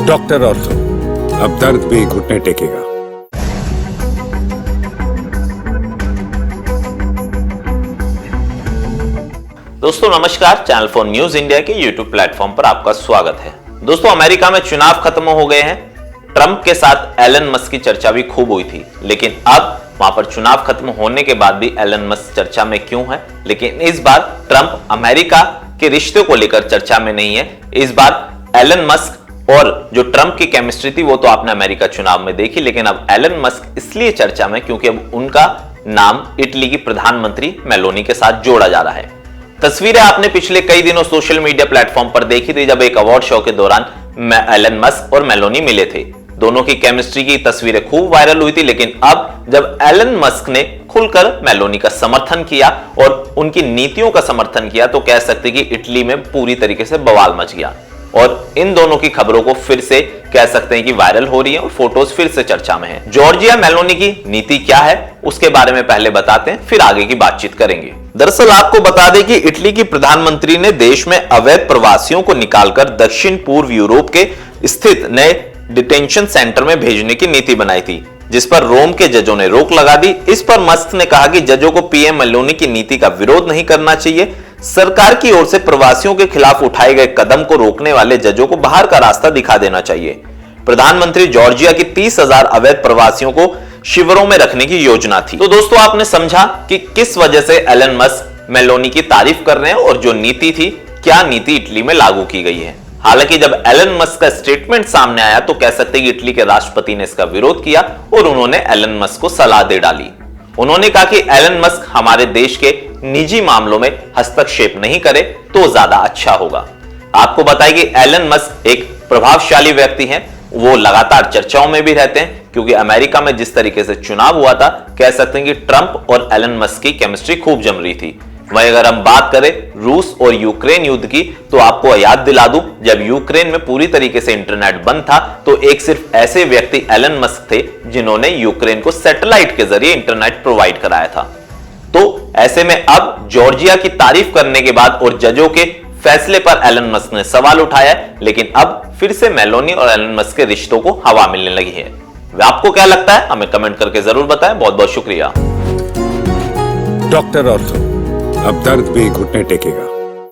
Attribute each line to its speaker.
Speaker 1: Doctor ortho, अब दर्द भी घुटने टेकेगा।
Speaker 2: दोस्तों नमस्कार, चैनल 4 न्यूज इंडिया के यूट्यूब प्लेटफॉर्म पर आपका स्वागत है। दोस्तों अमेरिका में चुनाव खत्म हो गए हैं। ट्रंप के साथ एलन मस्क की चर्चा भी खूब हुई थी, लेकिन अब वहां पर चुनाव खत्म होने के बाद भी एलन मस्क चर्चा में क्यों है? लेकिन इस बार ट्रंप अमेरिका के रिश्ते को लेकर चर्चा में नहीं है। इस बार एलन मस्क और जो ट्रंप की केमिस्ट्री थी वो तो आपने अमेरिका चुनाव में देखी, लेकिन अब एलन मस्क इसलिए चर्चा में क्योंकि अब उनका नाम इटली की प्रधानमंत्री मेलोनी के साथ जोड़ा जा रहा है। तस्वीरें आपने पिछले कई दिनों सोशल मीडिया प्लेटफॉर्म पर देखी थी, जब एक अवार्ड शो के दौरान एलन मस्क और मेलोनी मिले थे। दोनों की केमिस्ट्री की तस्वीरें खूब वायरल हुई थी, लेकिन अब जब एलन मस्क ने खुलकर मेलोनी का समर्थन किया और उनकी नीतियों का समर्थन किया, तो कह सकते कि इटली में पूरी तरीके से बवाल मच गया और इन दोनों की खबरों को फिर से कह सकते हैं कि वायरल हो रही है और फोटोज फिर से चर्चा में है। जॉर्जिया मेलोनी की नीति क्या है उसके बारे में पहले बताते हैं, फिर आगे की बातचीत करेंगे। दरअसल आपको बता दें कि इटली की प्रधानमंत्री ने देश में अवैध प्रवासियों को निकालकर दक्षिण पूर्व यूरोप के स्थित नए डिटेंशन सेंटर में भेजने की नीति बनाई थी, जिस पर रोम के जजों ने रोक लगा दी। इस पर मस्क ने कहा कि जजों को पीएम मेलोनी की नीति का विरोध नहीं करना चाहिए। सरकार की ओर से प्रवासियों के खिलाफ उठाए गए कदम को रोकने वाले जजों को बाहर का रास्ता दिखा देना चाहिए। प्रधानमंत्री जॉर्जिया की 30,000 अवैध प्रवासियों को शिविरों में रखने की योजना थी। तो दोस्तों आपने समझा कि किस वजह से एलन मस्क मेलोनी की तारीफ कर रहे हैं और जो नीति थी, क्या नीति इटली में लागू की गई है। हालांकि जब एलन मस्क का स्टेटमेंट सामने आया तो कह सकते हैं कि इटली के राष्ट्रपति ने इसका विरोध किया और उन्होंने एलन मस्क को सलाह दे डाली। उन्होंने कहा कि एलन मस्क हमारे देश के निजी मामलों में हस्तक्षेप नहीं करे तो ज्यादा अच्छा होगा। आपको बताएं कि एलन मस्क एक प्रभावशाली व्यक्ति हैं, वो लगातार चर्चाओं में भी रहते हैं, क्योंकि अमेरिका में जिस तरीके से चुनाव हुआ था, कह सकते हैं कि ट्रंप और एलन मस्क की केमिस्ट्री खूब जम रही थी। वहीं अगर हम बात करें रूस और यूक्रेन युद्ध की, तो आपको याद दिला दूं, जब यूक्रेन में पूरी तरीके से इंटरनेट बंद था, तो एक सिर्फ ऐसे व्यक्ति एलन मस्क थे जिन्होंने यूक्रेन को सैटेलाइट के जरिए इंटरनेट प्रोवाइड कराया था। तो ऐसे में अब जॉर्जिया की तारीफ करने के बाद और जजों के फैसले पर एलन मस्क ने सवाल उठाया, लेकिन अब फिर से मेलोनी और एलन मस्क के रिश्तों को हवा मिलने लगी है। आपको क्या लगता है, हमें कमेंट करके जरूर बताएं। बहुत बहुत शुक्रिया।
Speaker 1: डॉक्टर ऑर्थो, अब दर्द भी घुटने टेकेगा।